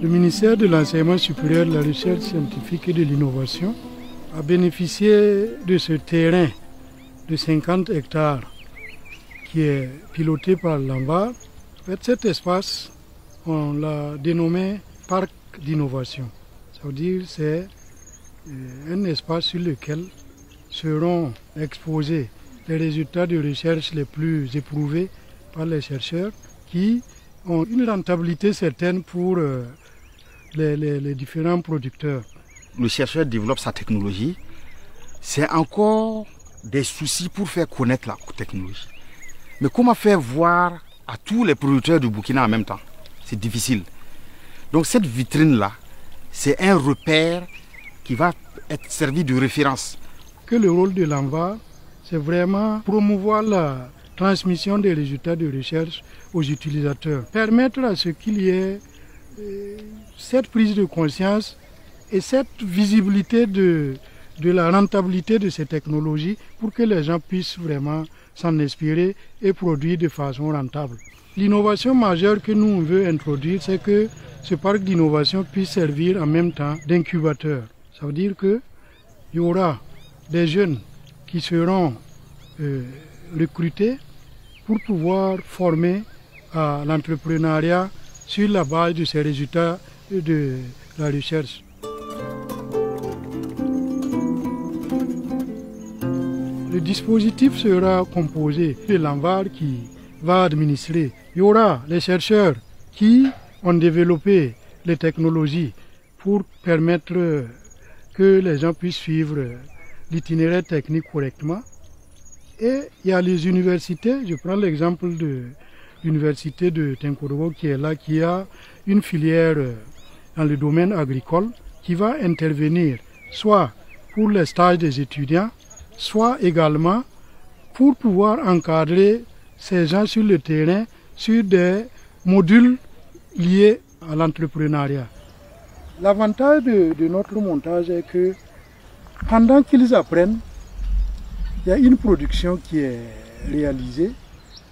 Le ministère de l'Enseignement supérieur, de la Recherche scientifique et de l'Innovation a bénéficié de ce terrain de 50 hectares qui est piloté par l'ANVAR. Cet espace, on l'a dénommé Parc d'innovation. Ça veut dire que c'est un espace sur lequel seront exposés les résultats de recherche les plus éprouvés par les chercheurs qui ont une rentabilité certaine pour les différents producteurs. Le chercheur développe sa technologie, c'est encore des soucis pour faire connaître la technologie. Mais comment faire voir à tous les producteurs du Burkina en même temps? C'est difficile. Donc cette vitrine-là, c'est un repère qui va être servi de référence. Que le rôle de l'ANVAR, c'est vraiment promouvoir la transmission des résultats de recherche aux utilisateurs. Permettre à ce qu'il y ait cette prise de conscience et cette visibilité de la rentabilité de ces technologies pour que les gens puissent vraiment s'en inspirer et produire de façon rentable. L'innovation majeure que nous on veut introduire, c'est que ce parc d'innovation puisse servir en même temps d'incubateur. Ça veut dire qu'il y aura des jeunes qui seront recrutés pour pouvoir former à l'entrepreneuriat sur la base de ces résultats de la recherche. Le dispositif sera composé de l'ANVAR qui va administrer. Il y aura les chercheurs qui ont développé les technologies pour permettre que les gens puissent suivre l'itinéraire technique correctement. Et il y a les universités, je prends l'exemple de l'université de Tinkorogo qui est là, qui a une filière dans le domaine agricole qui va intervenir soit pour les stages des étudiants, soit également pour pouvoir encadrer ces gens sur le terrain sur des modules liés à l'entrepreneuriat. L'avantage de notre montage est que pendant qu'ils apprennent, il y a une production qui est réalisée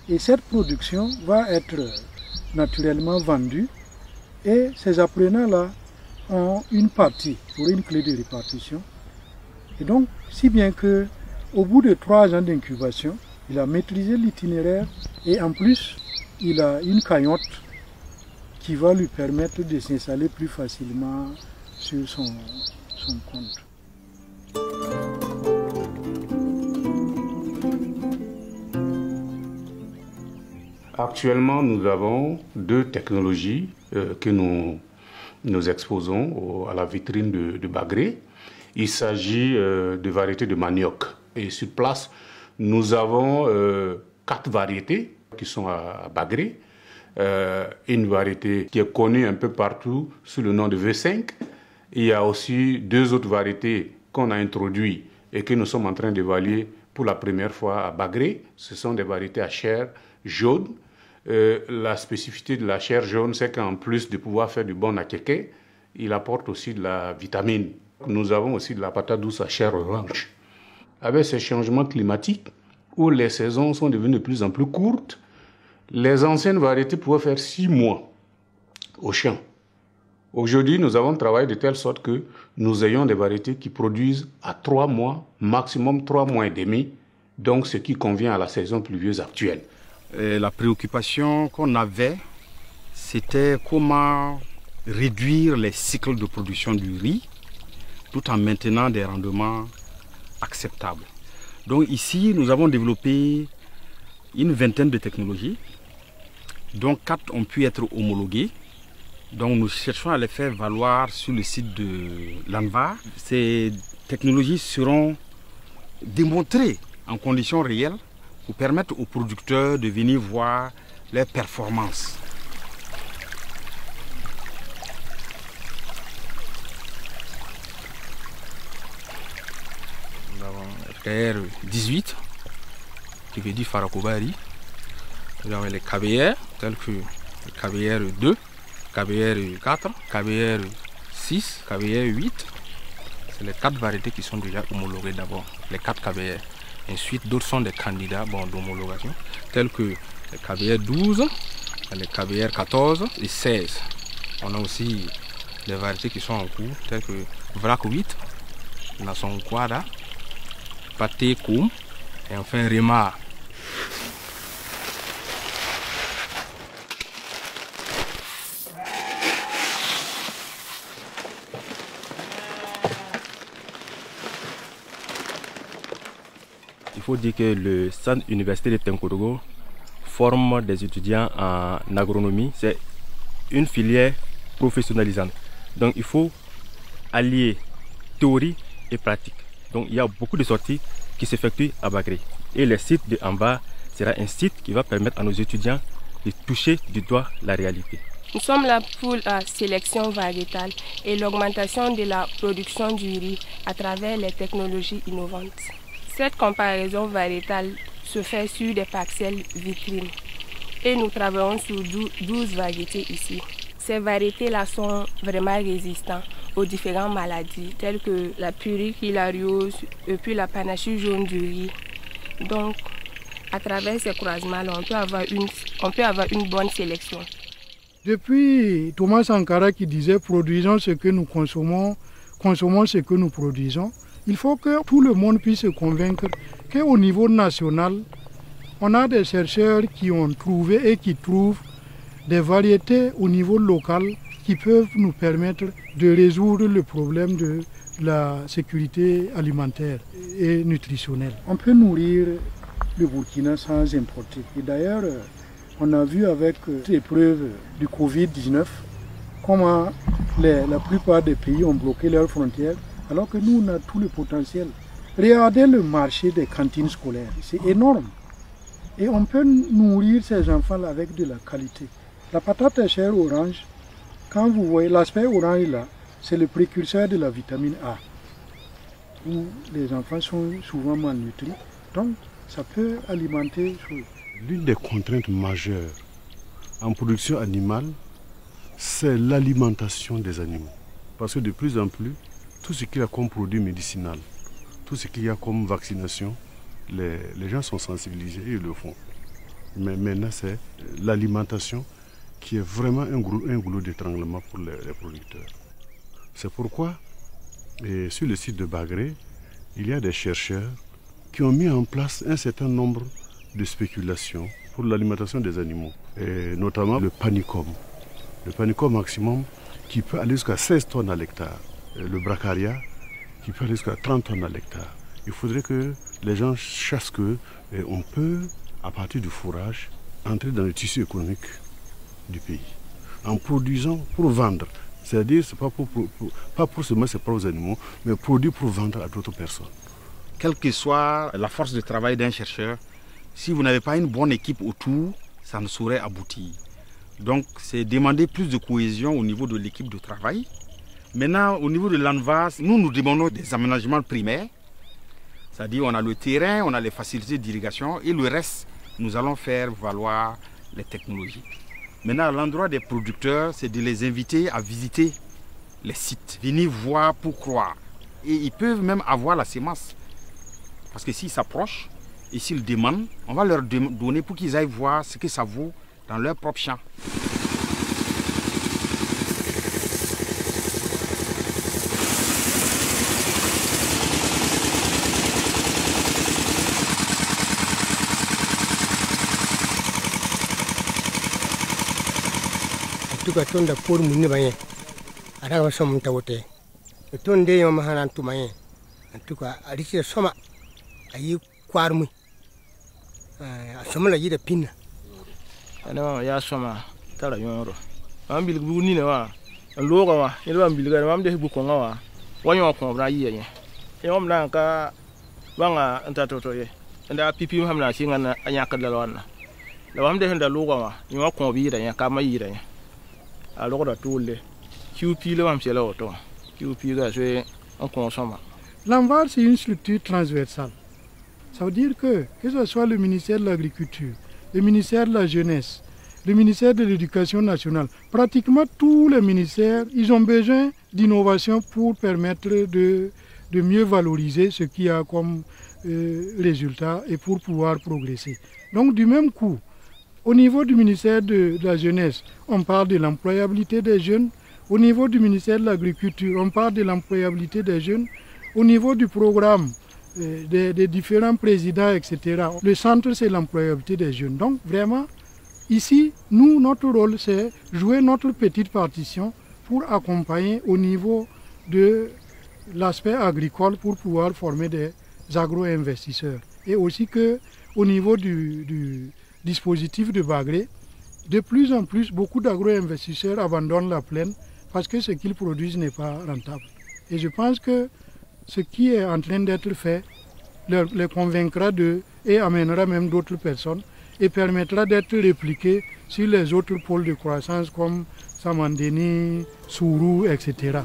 et cette production va être naturellement vendue et ces apprenants-là ont une partie pour une clé de répartition. Et donc, si bien que au bout de 3 ans d'incubation, il a maîtrisé l'itinéraire et en plus, il a une cagnotte qui va lui permettre de s'installer plus facilement sur son compte. Actuellement, nous avons 2 technologies que nous exposons à la vitrine de Bagré. Il s'agit de variétés de manioc. Et sur place, nous avons 4 variétés qui sont à Bagré. Une variété qui est connue un peu partout sous le nom de V5. Il y a aussi 2 autres variétés qu'on a introduites et que nous sommes en train d'évaluer pour la première fois à Bagré. Ce sont des variétés à chair jaune. La spécificité de la chair jaune, c'est qu'en plus de pouvoir faire du bon akéké, il apporte aussi de la vitamine. Nous avons aussi de la patate douce à chair orange. Avec ces changements climatiques, où les saisons sont devenues de plus en plus courtes, les anciennes variétés pouvaient faire 6 mois au champ. Aujourd'hui, nous avons travaillé de telle sorte que nous ayons des variétés qui produisent à 3 mois, maximum 3 mois et demi, donc ce qui convient à la saison pluvieuse actuelle. La préoccupation qu'on avait, c'était comment réduire les cycles de production du riz tout en maintenant des rendements acceptables. Donc ici, nous avons développé une vingtaine de technologies, dont 4 ont pu être homologuées. Donc nous cherchons à les faire valoir sur le site de l'ANVAR. Ces technologies seront démontrées en conditions réelles pour permettre aux producteurs de venir voir leurs performances. Nous avons RKR18, qui veut dire Farakobari. Nous avons les KBR, tels que le KBR2, KBR4, KBR6, KBR8. C'est les 4 variétés qui sont déjà homologuées d'abord, les 4 KBR. Ensuite, d'autres sont des candidats d'homologation, tels que les KBR12, les KBR14 et 16. On a aussi des variétés qui sont en cours, telles que Vrac 8, Nason Quada, Pâté Koum et enfin Remar. Il faut dire que le centre universitaire de Tenkodogo forme des étudiants en agronomie. C'est une filière professionnalisante. Donc il faut allier théorie et pratique. Donc il y a beaucoup de sorties qui s'effectuent à Bagré. Et le site de Amba sera un site qui va permettre à nos étudiants de toucher du doigt la réalité. Nous sommes là pour la sélection variétale et l'augmentation de la production du riz à travers les technologies innovantes. Cette comparaison variétale se fait sur des parcelles vitrines et nous travaillons sur 12 variétés ici. Ces variétés-là sont vraiment résistantes aux différentes maladies telles que la puricilariose et puis la panachie jaune du riz. Donc, à travers ces croisements-là, on peut avoir une bonne sélection. Depuis Thomas Sankara qui disait « produisons ce que nous consommons, consommons ce que nous produisons », il faut que tout le monde puisse se convaincre qu'au niveau national, on a des chercheurs qui ont trouvé et qui trouvent des variétés au niveau local qui peuvent nous permettre de résoudre le problème de la sécurité alimentaire et nutritionnelle. On peut nourrir le Burkina sans importer. Et d'ailleurs, on a vu avec l'épreuve du Covid-19 comment la plupart des pays ont bloqué leurs frontières alors que nous, on a tout le potentiel. Regardez le marché des cantines scolaires, c'est énorme. Et on peut nourrir ces enfants-là avec de la qualité. La patate est chère orange. Quand vous voyez l'aspect orange là, c'est le précurseur de la vitamine A. Où les enfants sont souvent malnutris. Donc, ça peut alimenter. L'une des contraintes majeures en production animale, c'est l'alimentation des animaux. Parce que de plus en plus, tout ce qu'il y a comme produit médicinal, tout ce qu'il y a comme vaccination, les gens sont sensibilisés et ils le font. Mais maintenant, c'est l'alimentation qui est vraiment un goulot d'étranglement pour les producteurs. C'est pourquoi, sur le site de Bagré, il y a des chercheurs qui ont mis en place un certain nombre de spéculations pour l'alimentation des animaux, et notamment le panicum. Le panicum maximum qui peut aller jusqu'à 16 tonnes à l'hectare. Le bracaria qui peut aller jusqu'à 30 tonnes à l'hectare. Il faudrait que les gens sachent qu'on peut, à partir du fourrage, entrer dans le tissu économique du pays. En produisant pour vendre. C'est-à-dire, ce n'est pas pour seulement ses propres animaux, mais produire pour vendre à d'autres personnes. Quelle que soit la force de travail d'un chercheur, si vous n'avez pas une bonne équipe autour, ça ne saurait aboutir. Donc, c'est demander plus de cohésion au niveau de l'équipe de travail. Maintenant, au niveau de l'ANVAS, nous demandons des aménagements primaires. C'est-à-dire, on a le terrain, on a les facilités d'irrigation et le reste, nous allons faire valoir les technologies. Maintenant, à l'endroit des producteurs, c'est de les inviter à visiter les sites, venir voir pour croire. Et ils peuvent même avoir la semence. Parce que s'ils s'approchent et s'ils demandent, on va leur donner pour qu'ils aillent voir ce que ça vaut dans leur propre champ. Tonda pour muni baye ara som tawote tonde yo mahanan tumaye en tout cas ariche soma ayi kwarmu asoma la yida pin ana ya soma tara yoro am bil buni ne wa loga wa ilo am bil ga am de bu ko ngawa wanyo ko bra yi ye e om lan ka banga anta toto ye nda pipi hamna singa na anya kadla wana la am de handa loga wa ni wa ko bi da ya ka mai da ya alors da toule QP le am sela auto QP ga c'est on consomme. L'ANVAR, c'est une structure transversale. Ça veut dire que ce soit le ministère de l'Agriculture, le ministère de la Jeunesse, le ministère de l'Éducation nationale, pratiquement tous les ministères, ils ont besoin d'innovation pour permettre de mieux valoriser ce qu'il y a comme résultat et pour pouvoir progresser. Donc du même coup, Au niveau du ministère de la Jeunesse, on parle de l'employabilité des jeunes. Au niveau du ministère de l'Agriculture, on parle de l'employabilité des jeunes. Au niveau du programme des différents présidents, etc., le centre, c'est l'employabilité des jeunes. Donc, vraiment, ici, nous, notre rôle, c'est jouer notre petite partition pour accompagner au niveau de l'aspect agricole pour pouvoir former des agro-investisseurs. Et aussi qu'au niveau du dispositif de Bagré, de plus en plus, beaucoup d'agro-investisseurs abandonnent la plaine parce que ce qu'ils produisent n'est pas rentable. Et je pense que ce qui est en train d'être fait les convaincra et amènera même d'autres personnes et permettra d'être répliqué sur les autres pôles de croissance comme Samandeni, Sourou, etc.